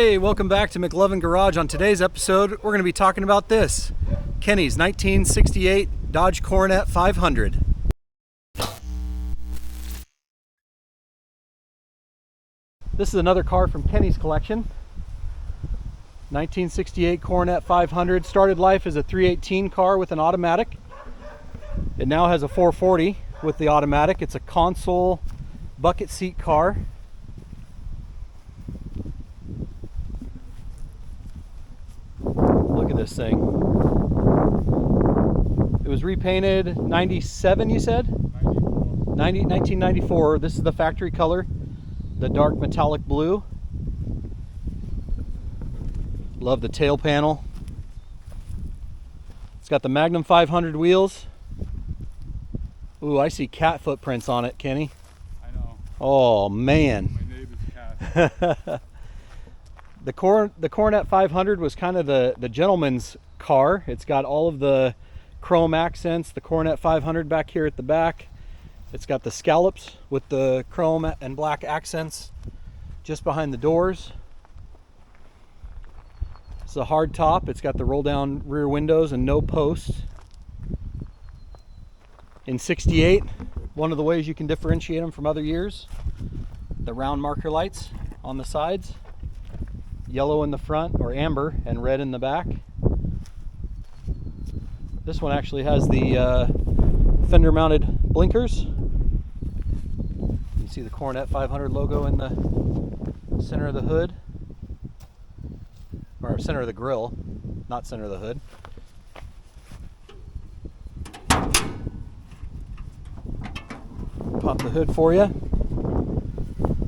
Hey, welcome back to McLovin Garage. On today's episode, we're going to be talking about this. Kenny's 1968 Dodge Coronet 500. This is another car from Kenny's collection. 1968 Coronet 500. Started life as a 318 car with an automatic. It now has a 440 with the automatic. It's a console bucket seat car. Look at this thing. It was repainted 97, you said? 1994. This is the factory color, the dark metallic blue. Love the tail panel. It's got the Magnum 500 wheels. Ooh, I see cat footprints on it, Kenny. I know. Oh, man. My neighbor's cat. The Coronet 500 was kind of the gentleman's car. It's got all of the chrome accents, the Coronet 500 back here at the back. It's got the scallops with the chrome and black accents just behind the doors. It's a hard top. It's got the roll down rear windows and no posts. In 68, one of the ways you can differentiate them from other years, the round marker lights on the sides. Yellow in the front, or amber, and red in the back. This one actually has the fender mounted blinkers. You can see the Coronet 500 logo in the center of the hood, or center of the grille, not center of the hood. Pop the hood for you.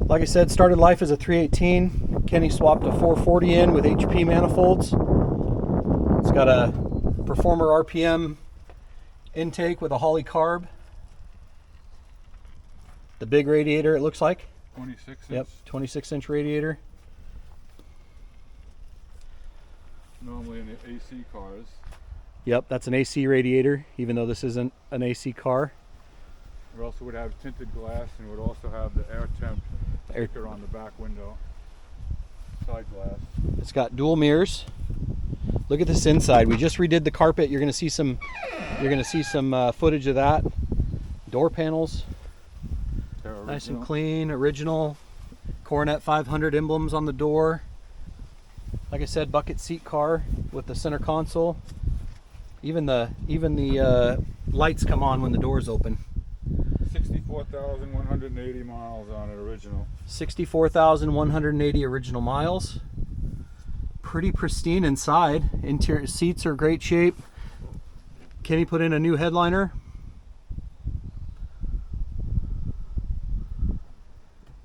Like I said, started life as a 318. Kenny swapped a 440 in with HP manifolds. It's got a Performer RPM intake with a Holley carb. The big radiator, it looks like. 26 inch. Yep, 26-inch radiator. Normally in the AC cars. Yep, that's an AC radiator, even though this isn't an AC car. It also would have tinted glass and would also have the air temp sticker on the back window. Side glass. It's got dual mirrors. Look at this inside. We just redid the carpet. You're going to see some footage of that. Door panels. Nice and clean, original. Coronet 500 emblems on the door. Like I said, bucket seat car with the center console. Even the lights come on when the doors open. 64,180 miles on it original. 64,180 original miles. Pretty pristine inside. Interior seats are great shape. Kenny put in a new headliner.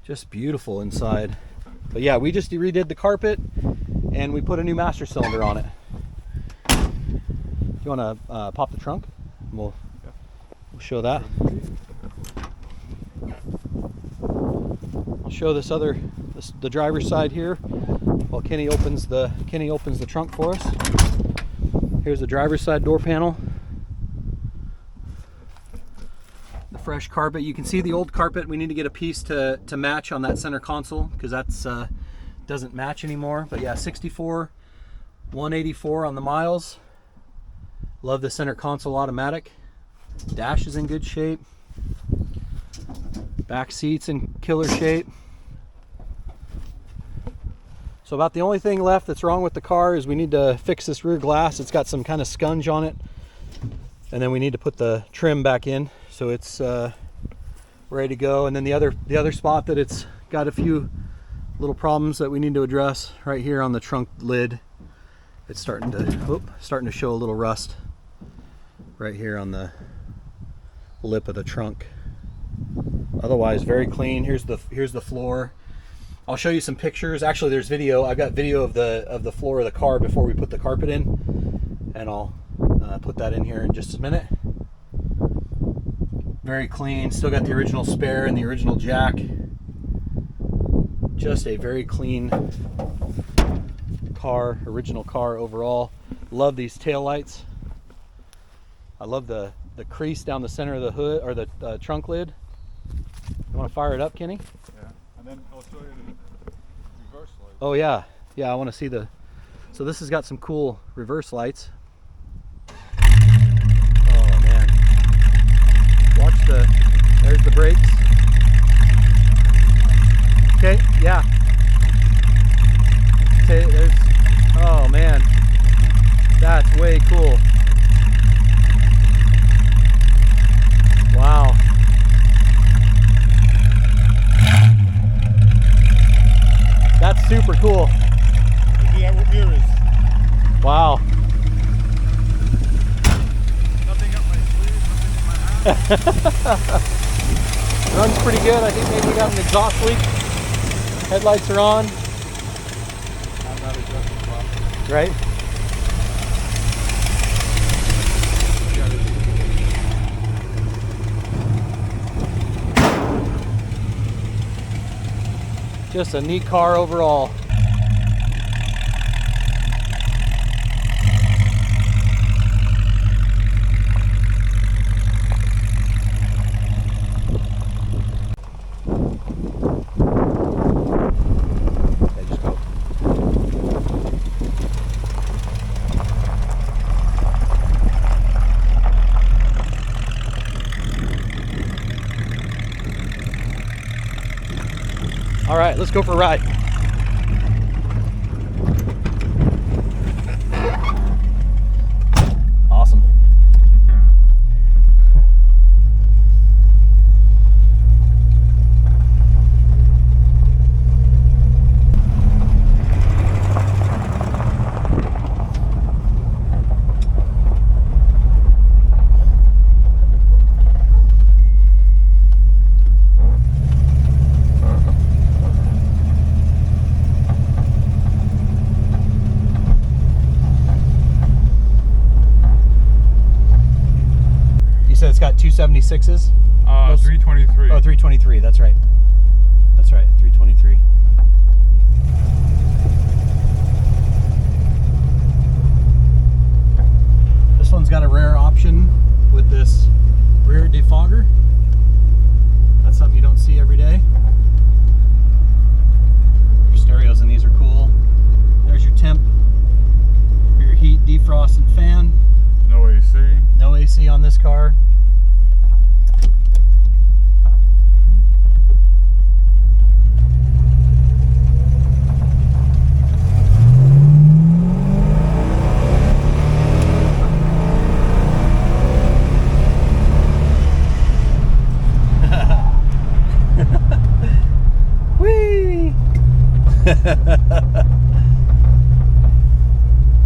Just beautiful inside. But yeah, we just redid the carpet and we put a new master cylinder on it. You want to pop the trunk? We'll show that. I'll show the driver's side here while Kenny opens the trunk for us. Here's the driver's side door panel. The fresh carpet. You can see the old carpet. We need to get a piece to match on that center console because that's doesn't match anymore. But yeah, 184 on the miles. Love the center console automatic. Dash is in good shape. Back seats in killer shape. So about the only thing left that's wrong with the car is we need to fix this rear glass. It's got some kind of scunge on it. And then we need to put the trim back in so it's ready to go. And then the other spot that it's got a few little problems that we need to address right here on the trunk lid. It's starting to show a little rust right here on the lip of the trunk. Otherwise very clean. Here's the floor. I'll show you some pictures. Actually, there's video. I've got video of the floor of the car before we put the carpet in, and I'll put that in here in just a minute. Very clean. Still got the original spare and the original jack. Just a very clean car, original car overall. Love these tail lights. I love the crease down the center of the hood or the trunk lid. You want to fire it up, Kenny? Yeah, and then I'll show you the reverse light. Oh yeah, Yeah, I want to see the. So this has got some cool reverse lights. Oh man! Watch the. There's the brakes. Okay, yeah. Okay, there's. Oh man, that's way cool. Wow. That's super cool. Yeah, what mirrors? Wow. Nothing up my sleeve, nothing in my house. Runs pretty good. I think maybe we got an exhaust leak. Headlights are on. I'm not adjusting properly. Right? Just a neat car overall. Okay, just go. All right, let's go for a ride. Awesome. You said it's got 276s? 323. Oh, 323. That's right. That's right. 323. This one's got a rare option with this rear defogger. That's something you don't see every day. Your stereos in these are cool. There's your temp, your heat, defrost, and fan. No AC. No AC on this car. Whee!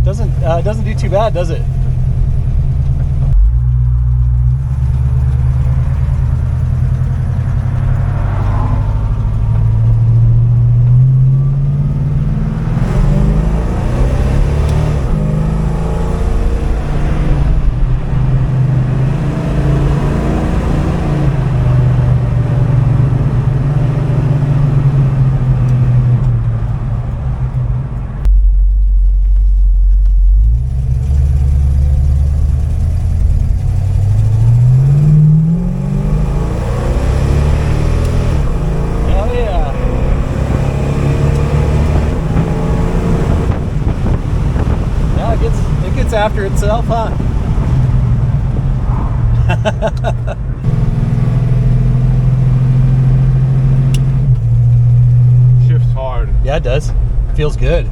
Doesn't do too bad, does it? After itself, huh? Shifts hard. Yeah, it does. Feels good.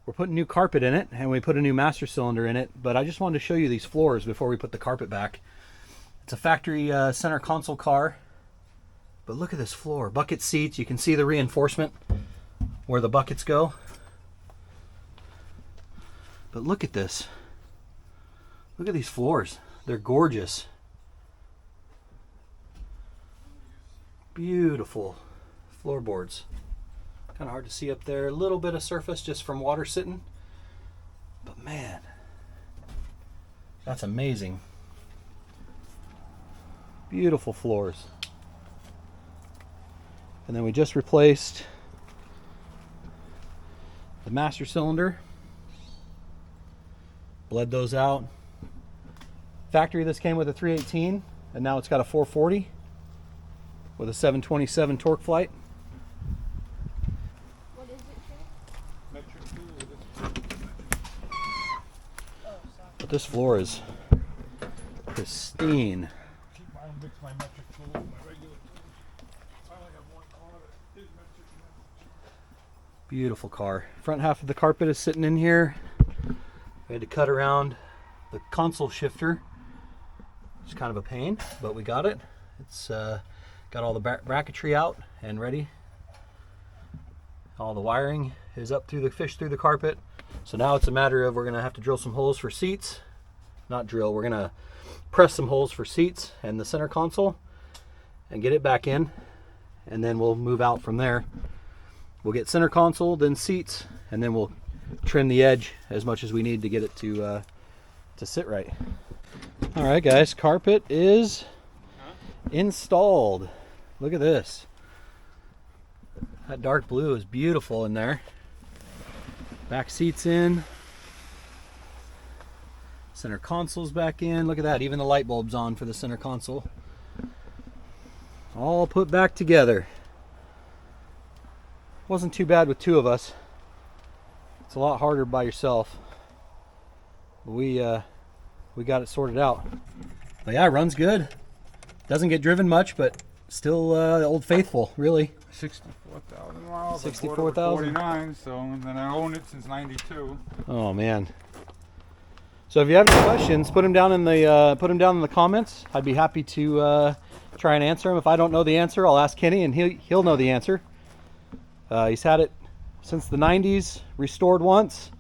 We're putting new carpet in it, and we put a new master cylinder in it, but I just wanted to show you these floors before we put the carpet back. It's a factory center console car, but look at this floor. Bucket seats. You can see the reinforcement where the buckets go. But look at this. Look at these floors. They're gorgeous. Beautiful floorboards. Kind of hard to see up there. A little bit of surface just from water sitting. But man, that's amazing. Beautiful floors. And then we just replaced the master cylinder. Bled those out. Factory, this came with a 318, and now it's got a 440. with a 727 torque flight. What is it, But this floor is pristine. I don't mix my metric tool with my regular tools. I only have one car that is metric. Beautiful car. Front half of the carpet is sitting in here. We had to cut around the console shifter. It's kind of a pain, but we got it. It's got all the bracketry out and ready. All the wiring is up through the carpet. So now it's a matter of we're gonna have to drill some holes for seats. Not drill, we're gonna press some holes for seats and the center console and get it back in, and then we'll move out from there. We'll get center console, then seats, and then we'll trim the edge as much as we need to get it to sit right. All right, guys, carpet is installed. Look at this. That dark blue is beautiful in there. Back seats in. Center console's back in. Look at that, even the light bulb's on for the center console. All put back together. Wasn't too bad with two of us. It's a lot harder by yourself. We got it sorted out. But yeah, it runs good. Doesn't get driven much, but still the old faithful, really. 64,000 miles. 64,000. 49, so and then I own it since '92. Oh man. So if you have any questions, put them down in the comments. I'd be happy to try and answer them. If I don't know the answer, I'll ask Kenny, and he'll know the answer. He's had it since the 90s, restored once,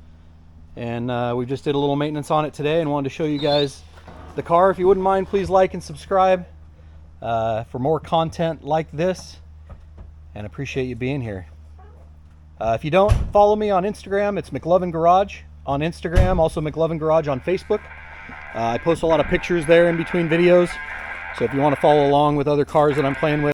and we just did a little maintenance on it today and wanted to show you guys the car. If you wouldn't mind, please like and subscribe for more content like this, and appreciate you being here. If you don't follow me on Instagram, it's McLovin Garage on Instagram, also McLovin Garage on Facebook. I post a lot of pictures there in between videos, so if you want to follow along with other cars that I'm playing with,